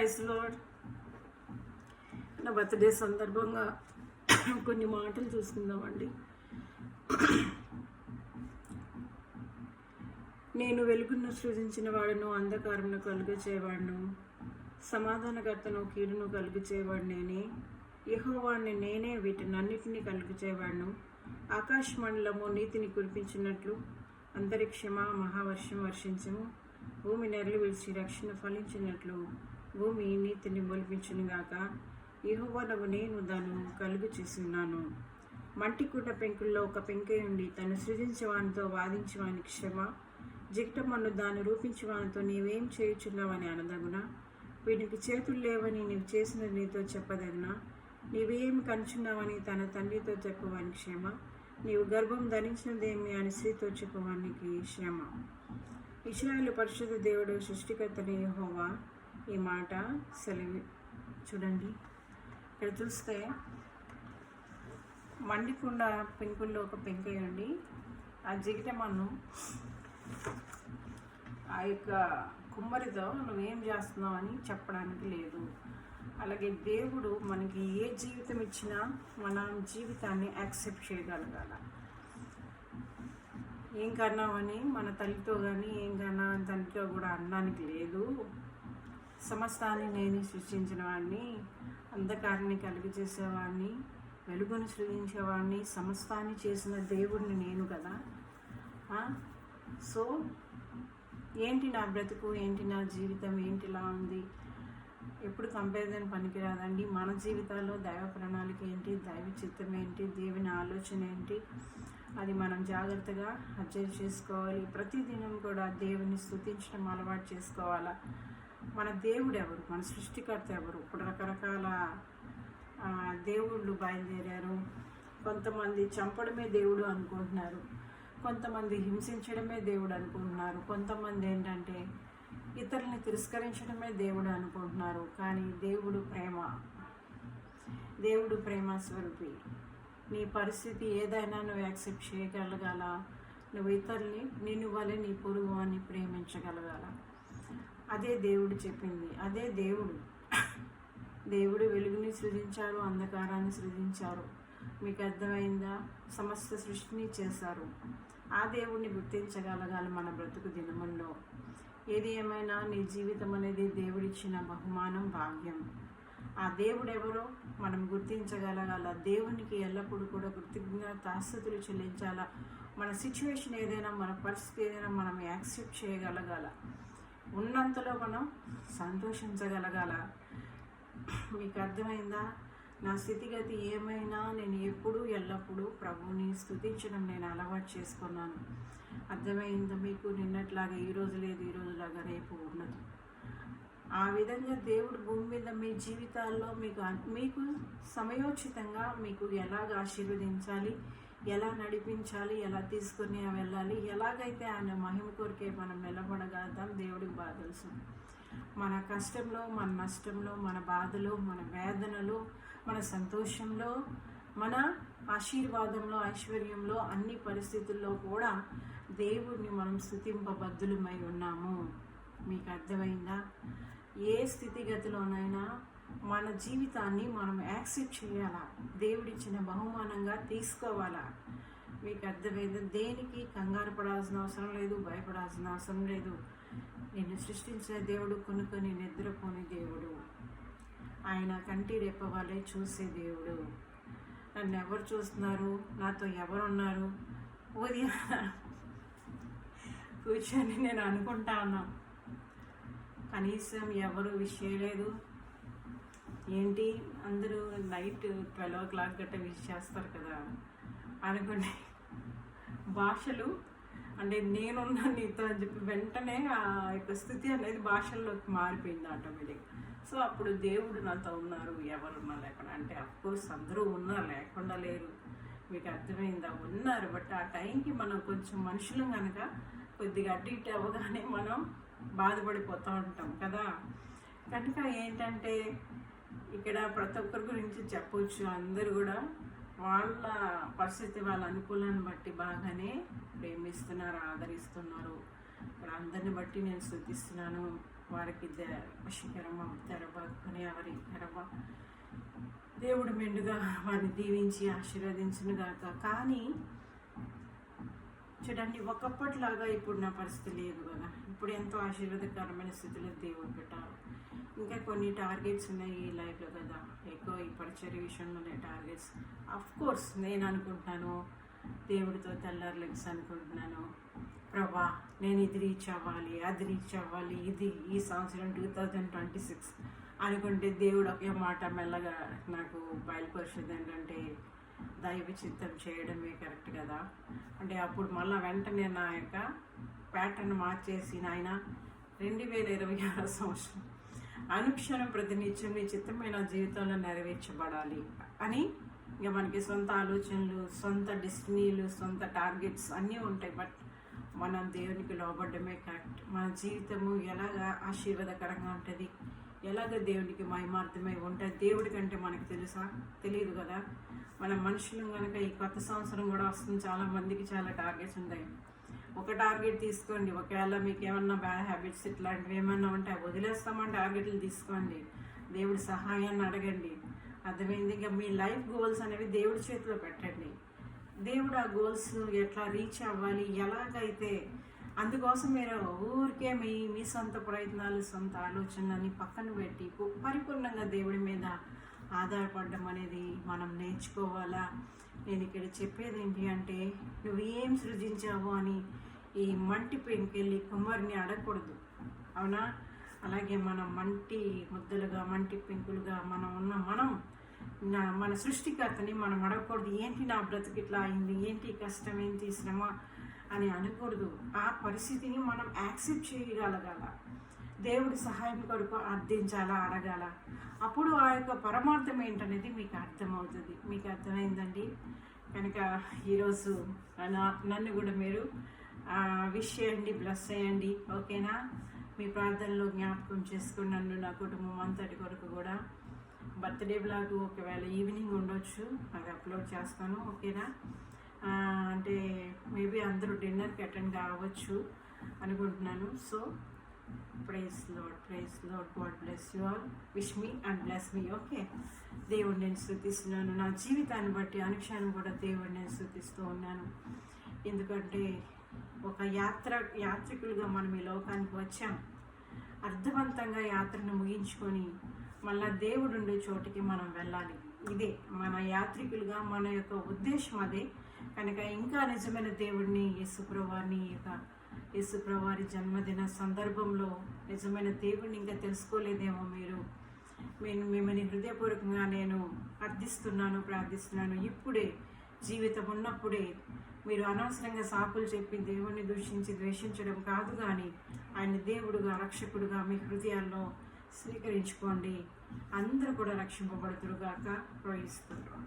Praise lord. నా birthday సందర్భంగా కొన్ని మాటలు చూసుకుందామండి. నేను వెలుగును సృజించిన వాడును, అంధకారమును కలుగు చేయవాడును, సమాధానకర్తను కీడును కలుగు చేయవాడినేనే. యెహోవాని నేనే వీటినన్నిటినీ కలుగు చేయవాడును. ఆకాశ మండలము నీతిని కురిపించినట్లు అంతరిక్షమా మహావర్షం వర్షించము. భూమి నెరలు విడిచి రక్షణ ఫలించినట్లు భూమి నీతిని మొలిపించునుగాక. యెహోవానగు నేను దాన్ని కలుగు చేస్తున్నాను. మంటికుండ పెంకుల్లో ఒక పెంకే ఉండి తను సృజించేవానితో వాదించేవానికి క్షమ. జిగటమన్ను దాన్ని రూపించేవానితో నీవేం చేయుచున్నావని అనదగునా. వీనికి చేతులు లేవని నీవు చేసినది నీతో చెప్పదగునా. నీవేమి కనుచున్నావని తన తండ్రితో చెప్పవానికి క్షమ. నీవు గర్భం ధరించినదేమి అని స్త్రీతో చెప్పవానికి క్షమ. ఇశ్రాయేలు పరిశుద్ధ దేవుడు సృష్టికర్తని యెహోవా ఈ మాట సెలవు. చూడండి, ఇక్కడ చూస్తే మండికుండ పెంకుల్లో ఒక పెంకేయండి. ఆ జిగిటమన్ను ఆ యొక్క కుమ్మరితో నువ్వేం చేస్తున్నావు అని చెప్పడానికి లేదు. అలాగే దేవుడు మనకి ఏ జీవితం ఇచ్చినా మన జీవితాన్ని యాక్సెప్ట్ చేయగలగాల. ఏం కన్నావని మన తల్లితో కానీ ఏం కన్నా తండ్రితో కూడా అనడానికి లేదు. సమస్తాన్ని నేను సృష్టించిన వాడిని, అంధకారాన్ని కలిగి చేసేవాడిని, వెలుగును సృజించేవాడిని, సమస్తాన్ని చేసిన దేవుడిని నేను కదా. సో ఏంటి నా బ్రతుకు, ఏంటి నా జీవితం, ఏంటిలా ఉంది? ఎప్పుడు కంపారిజన్ పనికిరాదండి. మన జీవితాల్లో దైవ ప్రణాళిక ఏంటి, దైవ చిత్తం ఏంటి, దేవుని ఆలోచన ఏంటి, అది మనం జాగ్రత్తగా అబ్జర్వ్ చేసుకోవాలి. ప్రతిదినం కూడా దేవుని స్తుతించడం అలవాటు చేసుకోవాలా. మన దేవుడు ఎవరు, మన సృష్టికర్త ఎవరు? ఇప్పుడు రకరకాల దేవుళ్ళు బయలుదేరారు. కొంతమంది చంపడమే దేవుడు అనుకుంటున్నారు, కొంతమంది హింసించడమే దేవుడు అనుకుంటున్నారు, కొంతమంది ఏంటంటే ఇతరులని తిరస్కరించడమే దేవుడు అనుకుంటున్నారు. కానీ దేవుడు ప్రేమ స్వరూపి. నీ పరిస్థితి ఏదైనా నువ్వు యాక్సెప్ట్ చేయగలగాల. నువ్వు ఇతరుల్ని నిన్ను వలె నీ పొరుగు అని ప్రేమించగలగాల. అదే దేవుడు చెప్పింది. అదే దేవుడు వెలుగుని సృజించారు, అంధకారాన్ని సృజించారు. మీకు అర్థమైందా? సమస్త సృష్టిని చేశారు. ఆ దేవుడిని గుర్తించగలగాలి మన బ్రతుకు దినముల్లో. ఏది ఏమైనా నీ జీవితం అనేది దేవుడిచ్చిన బహుమానం, భాగ్యం. ఆ దేవుడు ఎవరో మనం గుర్తించగలగాల. దేవునికి ఎల్లప్పుడూ కూడా కృతజ్ఞతాస్తుతులు చెల్లించాలా. మన సిచ్యువేషన్ ఏదైనా, మన పరిస్థితి ఏదైనా మనం యాక్సెప్ట్ చేయగలగాల. ఉన్నంతలో మనం సంతోషించగలగాల. మీకు అర్థమైందా? నా స్థితిగతి ఏమైనా నేను ఎప్పుడూ ఎల్లప్పుడూ ప్రభువుని స్తుతించడం నేను అలవాటు చేసుకున్నాను. అర్థమైందా మీకు? నిన్నట్లాగా ఈరోజు లేదు, ఈరోజులాగా రేపు ఉండదు. ఆ విధంగా దేవుడు భూమి మీద మీ జీవితాల్లో మీకు సమయోచితంగా మీకు ఎలాగ ఆశీర్వదించాలి, ఎలా నడిపించాలి, ఎలా తీసుకుని వెళ్ళాలి, ఎలాగైతే ఆయన మహిమ కొరికే మనం నిలబడగలుగుతాం దేవుడికి బాగా తెలుసు. మన కష్టంలో, మన నష్టంలో, మన బాధలో, మన వేదనలో, మన సంతోషంలో, మన ఆశీర్వాదంలో, ఐశ్వర్యంలో, అన్ని పరిస్థితుల్లో కూడా దేవుడిని మనం స్తుతింపబద్ధులమై ఉన్నాము. మీకు అర్థమైందా? ఏ స్థితిగతిలోనైనా మన జీవితాన్ని మనం యాక్సెప్ట్ చేయాలా, దేవుడిచ్చిన బహుమానంగా తీసుకోవాలా. మీకు అర్థమైందా? దేనికి కంగారు పడాల్సిన అవసరం లేదు, భయపడాల్సిన అవసరం లేదు. నిన్ను సృష్టించిన దేవుడు కొనుక్కొని నిద్రపోని దేవుడు. ఆయన కంటి రెప్ప వలె చూసే దేవుడు. నన్ను ఎవరు చూస్తున్నారు, నాతో ఎవరున్నారు? ఉదయం కూర్చొని నేను అనుకుంటా ఉన్నా, కనీసం ఎవరు విష్ చేయలేదు ఏంటి, అందరూ నైట్ 12 o'clock గట్ట విష్ చేస్తారు కదా అనుకోండి. భాషలు అంటే నేనున్నా నీతో అని చెప్పి వెంటనే ఆ యొక్క స్థితి అనేది భాషల్లోకి మారిపోయింది ఆటోమేటిక్. సో అప్పుడు దేవుడు నాతో ఉన్నారు, ఎవరున్నా లేకుండా. అంటే అఫ్కోర్స్ అందరూ ఉన్నారు, లేకుండా లేరు. మీకు అర్థమైందా? ఉన్నారు. బట్ ఆ టైంకి మనం కొంచెం మనుషులు కనుక కొద్దిగా అటు ఇటు అవ్వగానే మనం బాధపడిపోతూ ఉంటాం కదా. కనుక ఏంటంటే ఇక్కడ ప్రతి ఒక్కరి గురించి చెప్పవచ్చు. అందరూ కూడా వాళ్ళ పరిస్థితి, వాళ్ళ అనుకూలాన్ని బట్టి బాగానే ప్రేమిస్తున్నారు, ఆదరిస్తున్నారు. ఇక్కడ అందరిని బట్టి నేను స్తుతిస్తున్నాను. వారికి వశీకరమ తెరబ కొనియావరి తెరబ దేవుడు మెండుగా వారిని దీవించి ఆశీర్వదించును గాక. కానీ చూడండి, ఒకప్పటిలాగా ఇప్పుడు నా పరిస్థితి లేదు కదా. ఇప్పుడు ఎంతో ఆశీర్వాదకరమైన స్థితిలో దేవుడు పెట్టారు. ఇంకా కొన్ని టార్గెట్స్ ఉన్నాయి ఈ లైఫ్లో కదా, ఎక్కువ ఈ పరిచర్య విషయంలోనే టార్గెట్స్. కోర్స్ నేను అనుకుంటున్నాను, దేవుడితో తెల్లారులెగ్స్ అనుకుంటున్నాను, ప్రభా నేను ఇది రీచ్ అవ్వాలి, అది రీచ్ అవ్వాలి, ఇది ఈ సంవత్సరం 2026 అనుకుంటే దేవుడు ఒకే మాట మెల్లగా నాకు బయలుపరిచింది ఏంటంటే దైవ చిత్తం చేయడమే కరెక్ట్ కదా. అంటే అప్పుడు మళ్ళీ వెంటనే నా యొక్క ప్యాటర్న్ మార్చేసి, నాయన 2026 సంవత్సరం అనుక్షణం ప్రతినిత్యం నీ చిత్తమైన జీవితంలో నెరవేర్చబడాలి అని. ఇక మనకి సొంత ఆలోచనలు, సొంత డెస్టినీలు, సొంత టార్గెట్స్ అన్నీ ఉంటాయి. బట్ మనం దేవునికి లోబడ్డమే కరెక్ట్. మన జీవితము ఎలాగా ఆశీర్వాదకరంగా ఉంటుంది, ఎలాగ దేవునికి మహిమార్థమై ఉంటుంది దేవుడి కంటే మనకు తెలుసా? తెలియదు కదా. మన మనుషులు కనుక ఈ కొత్త సంవత్సరం కూడా వస్తుంది, చాలామందికి చాలా టార్గెట్స్ ఉంటాయి. ఒక టార్గెట్ తీసుకోండి, ఒకవేళ మీకు ఏమన్నా బ్యాడ్ హ్యాబిట్స్ ఇట్లాంటివి ఏమన్నా ఉంటే వదిలేస్తామని టార్గెట్లు తీసుకోండి, దేవుడి సహాయాన్ని అడగండి. అర్థమైంది? ఇక మీ లైఫ్ గోల్స్ అనేవి దేవుడి చేతిలో పెట్టండి. దేవుడు ఆ గోల్స్ ఎట్లా రీచ్ అవ్వాలి, ఎలాగైతే అందుకోసం మీరు ఊరికే మీ సొంత ప్రయత్నాలు, సొంత ఆలోచనలని పక్కన పెట్టి పరిపూర్ణంగా దేవుడి మీద ఆధారపడడం అనేది మనం నేర్చుకోవాలా. నేను ఇక్కడ చెప్పేది ఏంటి అంటే, నువ్వు ఏం సృజించావు అని ఈ మంటి పెంకెళ్ళి కుమారుని అడగకూడదు, అవునా? అలాగే మనం మంటి ముద్దలుగా, మంటి పెంకులుగా మనం మన సృష్టికర్తని మనం అడగకూడదు, ఏంటి నా బ్రతుకు ఇట్లా అయింది, ఏంటి కష్టం, ఏంటి శ్రమ అని అనకూడదు. ఆ పరిస్థితిని మనం యాక్సెప్ట్ చేయగలగాల, దేవుడి సహాయం కొరకు అర్థించాలా, అడగాల. అప్పుడు ఆ యొక్క పరమార్థం ఏంటనేది మీకు అర్థమవుతుంది. మీకు అర్థమైందండి? కనుక ఈరోజు నన్ను కూడా మీరు విష్ చేయండి, బ్లెస్ చేయండి, ఓకేనా? మీ ప్రార్థనలో జ్ఞాపకం చేసుకుని నన్ను, నా కుటుంబం అంతటి కొరకు కూడా బర్త్డే బ్లాగ్ ఒకవేళ ఈవినింగ్ ఉండొచ్చు, అది అప్లోడ్ చేస్తాను, ఓకేనా? అంటే మేబీ అందరూ డిన్నర్కి అటెండ్ కావచ్చు అనుకుంటున్నాను. So praise Lord, God bless you all, wish me and bless me, okay? దేవుడు నేను స్తుతిస్తున్నాను, నా జీవితాన్ని బట్టి అనుక్షణం కూడా దేవుడు నేను స్తుతిస్తూ ఉన్నాను. ఎందుకంటే ఒక యాత్రికులుగా మనం ఈ లోకానికి వచ్చాం. అర్థవంతంగా యాత్రను ముగించుకొని మళ్ళా దేవుడు ఉండే చోటికి మనం వెళ్ళాలి. ఇదే మన యాత్రికులుగా మన యొక్క ఉద్దేశం అదే. కనుక ఇంకా నిజమైన దేవుడిని, యేసుప్రభువారి జన్మదిన సందర్భంలో నిజమైన దేవుడిని ఇంకా తెలుసుకోలేదేమో మీరు. మిమ్మల్ని హృదయపూర్వకంగా నేను ప్రార్థిస్తున్నాను. ఇప్పుడే జీవితం ఉన్నప్పుడే మీరు అనవసరంగా సాకులు చెప్పి దేవుడిని దూషించి ద్వేషించడం కాదు, కానీ ఆయన దేవుడుగా, రక్షకుడుగా మీ హృదయాల్లో స్వీకరించుకోండి. అందరూ కూడా రక్షింపబడుతురుగాక. ప్రేయిస్తున్నారు.